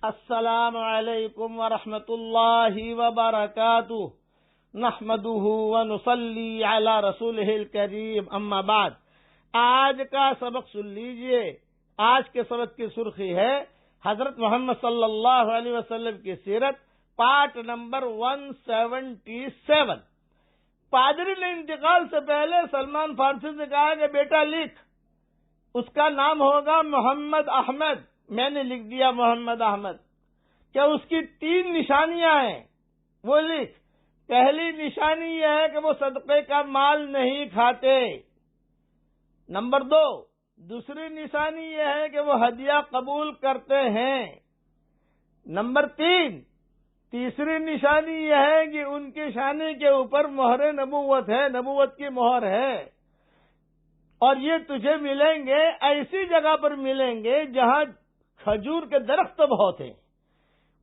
السلام علیکم ورحمۃ اللہ وبرکاتہ نحمده ونصلی علی رسولہ الکریم اما بعد. آج کا سبق سن لیجئے. آج کے سبق کی سرخی ہے حضرت محمد صلی اللہ علیہ وسلم کی سیرت، پارٹ نمبر 177. پادری نے انتقال سے پہلے سلمان فارسی سے کہا کہ بیٹا لکھ، اس کا نام ہوگا محمد احمد. میں نے لکھ دیا محمد احمد. کیا اس کی 3 نشانیاں ہیں، وہ لکھ. پہلی نشانی یہ ہے کہ وہ صدقے کا مال نہیں کھاتے. نمبر 2، دوسری نشانی یہ ہے کہ وہ ہدیہ قبول کرتے ہیں. نمبر 3، تیسری نشانی یہ ہے کہ ان کی شانے کے اوپر مہر نبوت ہے، نبوت کی مہر ہے. اور یہ تجھے ملیں گے ایسی جگہ پر ملیں گے جہاں کھجور کے درخت بہت ہیں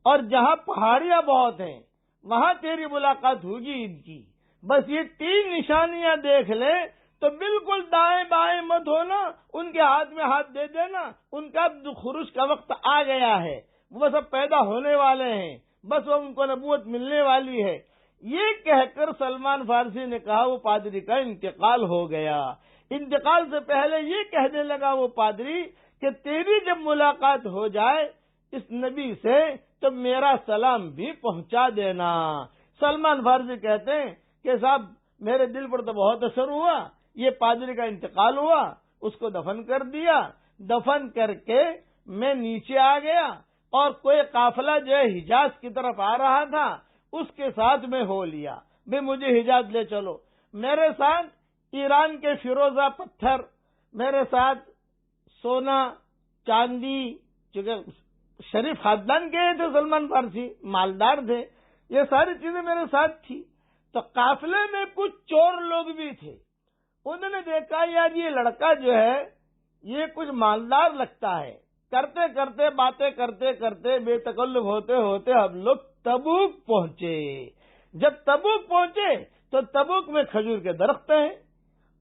اور جہاں پہاڑیاں بہت ہیں، وہاں تیری ملاقات ہوگی ان کی. بس یہ 3 نشانیاں دیکھ لے تو بالکل دائیں بائیں مت ہونا، ان کے ہاتھ میں ہاتھ دے دینا. ان کا خروج کا وقت آ گیا ہے، وہ سب پیدا ہونے والے ہیں، بس وہ ان کو نبوت ملنے والی ہے. یہ کہہ کر سلمان فارسی نے کہا وہ پادری کا انتقال ہو گیا. انتقال سے پہلے یہ کہنے لگا وہ پادری کہ تیری جب ملاقات ہو جائے اس نبی سے تو میرا سلام بھی پہنچا دینا. سلمان فارسی کہتے ہیں کہ صاحب میرے دل پر تو بہت اثر ہوا. یہ پادری کا انتقال ہوا، اس کو دفن کر دیا. دفن کر کے میں نیچے آ گیا اور کوئی قافلہ جو ہے حجاز کی طرف آ رہا تھا، اس کے ساتھ میں ہو لیا بھی مجھے حجاز لے چلو. میرے ساتھ ایران کے فیروزہ پتھر، میرے ساتھ سونا چاندی، چونکہ شریف خاندان کے تھے سلمان فارسی، مالدار تھے، یہ ساری چیزیں میرے ساتھ تھی. تو قافلے میں کچھ چور لوگ بھی تھے. انہوں نے دیکھا یار یہ لڑکا جو ہے یہ کچھ مالدار لگتا ہے. کرتے کرتے باتیں کرتے کرتے بے تکلف ہوتے ہوتے ہم لوگ تبوک پہنچے. جب تبوک پہنچے تو تبوک میں کھجور کے درخت ہیں،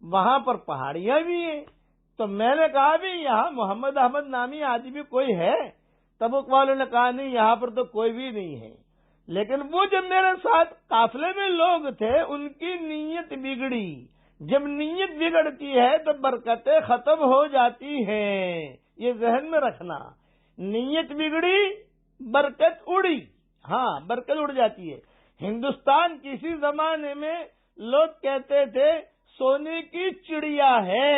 وہاں پر پہاڑیاں بھی ہیں. تو میں نے کہا بھی یہاں محمد احمد نامی آدمی کوئی ہے؟ تبوک والوں نے کہا نہیں، یہاں پر تو کوئی بھی نہیں ہے. لیکن وہ جب میرے ساتھ قافلے میں لوگ تھے ان کی نیت بگڑی. جب نیت بگڑتی ہے تو برکتیں ختم ہو جاتی ہیں، یہ ذہن میں رکھنا. نیت بگڑی برکت اڑی. ہاں، برکت اڑ جاتی ہے. ہندوستان کسی زمانے میں لوگ کہتے تھے سونے کی چڑیا ہے،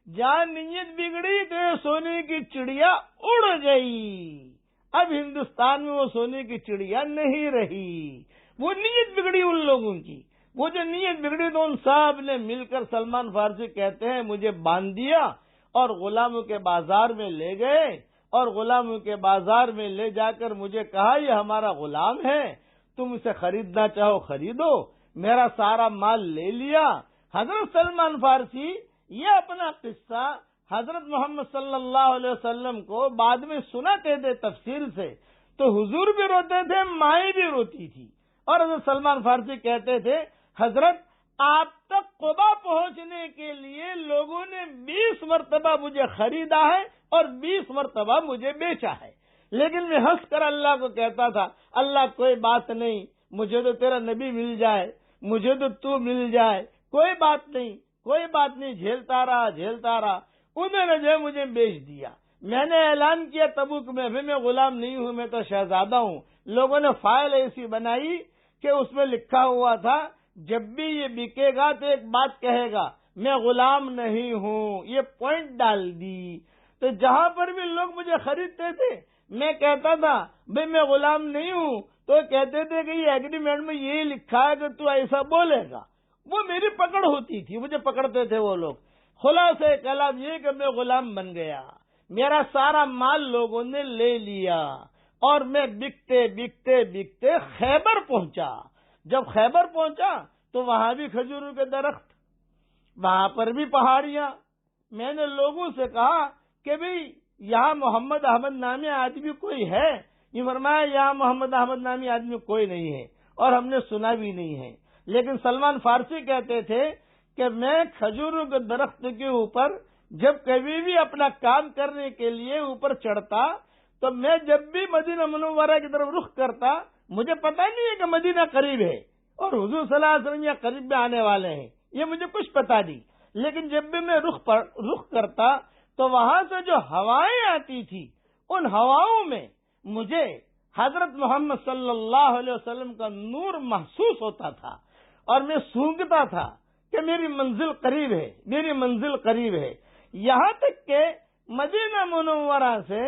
جہاں نیت بگڑی تو سونے کی چڑیا اڑ گئی. اب ہندوستان میں وہ سونے کی چڑیا نہیں رہی، وہ نیت بگڑی ان لوگوں کی. وہ جو نیت بگڑی تو ان سب نے مل کر سلمان فارسی کہتے ہیں مجھے باندھ دیا اور غلاموں کے بازار میں لے گئے اور غلاموں کے بازار میں لے جا کر مجھے کہا یہ ہمارا غلام ہے، تم اسے خریدنا چاہو خریدو. میرا سارا مال لے لیا. حضرت سلمان فارسی یہ اپنا قصہ حضرت محمد صلی اللہ علیہ وسلم کو بعد میں سناتے تھے تفصیل سے، تو حضور بھی روتے تھے، مائیں بھی روتی تھی. اور حضرت سلمان فارسی کہتے تھے حضرت آپ تک قبا پہنچنے کے لیے لوگوں نے 20 مرتبہ مجھے خریدا ہے اور 20 مرتبہ مجھے بیچا ہے، لیکن میں ہنس کر اللہ کو کہتا تھا اللہ کوئی بات نہیں، مجھے تو تیرا نبی مل جائے، مجھے تو مل جائے، کوئی بات نہیں کوئی بات نہیں. جھیلتا رہا. انہوں نے جو مجھے بیچ دیا. میں نے اعلان کیا تبوک میں ابھی میں غلام نہیں ہوں، میں تو شہزادہ ہوں. لوگوں نے فائل ایسی بنائی کہ اس میں لکھا ہوا تھا جب بھی یہ بکے گا تو ایک بات کہے گا میں غلام نہیں ہوں. یہ پوائنٹ ڈال دی. تو جہاں پر بھی لوگ مجھے خریدتے تھے میں کہتا تھا بھئی میں غلام نہیں ہوں، تو کہتے تھے کہ یہ ایگریمنٹ میں یہی لکھا ہے کہ تو ایسا بولے گا. وہ میری پکڑ ہوتی تھی، مجھے پکڑتے تھے وہ لوگ. خلاصہ کلام یہ کہ میں غلام بن گیا. میرا سارا مال لوگوں نے لے لیا اور میں بکتے بکتے بکتے خیبر پہنچا. جب خیبر پہنچا تو وہاں بھی کھجوروں کے درخت، وہاں پر بھی پہاڑیاں. میں نے لوگوں سے کہا کہ بھئی یہاں محمد احمد نامی آدمی کوئی ہے؟ یہ فرمایا یہاں محمد احمد نامی آدمی کوئی نہیں ہے اور ہم نے سنا بھی نہیں ہے. لیکن سلمان فارسی کہتے تھے کہ میں کھجوروں کے درخت کے اوپر جب کبھی بھی اپنا کام کرنے کے لیے اوپر چڑھتا تو میں جب بھی مدینہ منورہ کی طرف رخ کرتا، مجھے پتا نہیں ہے کہ مدینہ قریب ہے اور حضور صلی اللہ علیہ وسلم یہ قریب میں آنے والے ہیں، یہ مجھے کچھ پتا نہیں، لیکن جب بھی میں رخ کرتا تو وہاں سے جو ہوائیں آتی تھی، ان ہواؤں میں مجھے حضرت محمد صلی اللہ علیہ وسلم کا نور محسوس ہوتا تھا، اور میں سونگتا تھا کہ میری منزل قریب ہے، میری منزل قریب ہے۔ یہاں تک کہ مدینہ منورہ سے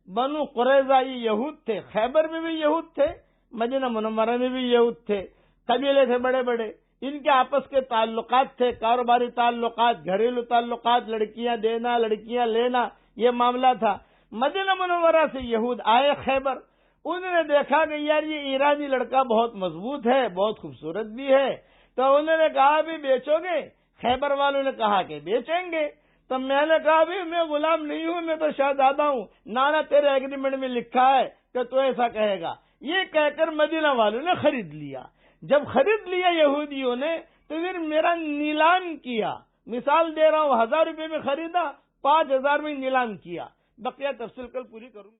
بنو قریظہ یہ یہود تھے، خیبر میں بھی یہود تھے، مدینہ منورہ میں بھی یہود تھے، قبیلے تھے بڑے بڑے، ان کے آپس کے تعلقات تھے، کاروباری تعلقات، گھریلو تعلقات، لڑکیاں دینا لڑکیاں لینا، یہ معاملہ تھا۔ مدینہ منورہ سے یہود آئے خیبر، انہوں نے دیکھا کہ یار یہ ایرانی لڑکا بہت مضبوط ہے، بہت خوبصورت بھی ہے، تو انہوں نے کہا بھی بیچو گے؟ خیبر والوں نے کہا کہ بیچیں گے۔ تو میں نے کہا بھی میں غلام نہیں ہوں، میں تو شہزادہ ہوں، نانا تیرے ایگریمنٹ میں لکھا ہے کہ تو ایسا کہے گا، یہ کہہ کر مدینہ والوں نے خرید لیا۔ جب خرید لیا یہودیوں نے تو پھر میرا نیلام کیا، مثال دے رہا ہوں، 1000 روپے میں خریدا، 5000 میں نیلام کیا، بقیہ تفصیل کل پوری کروں۔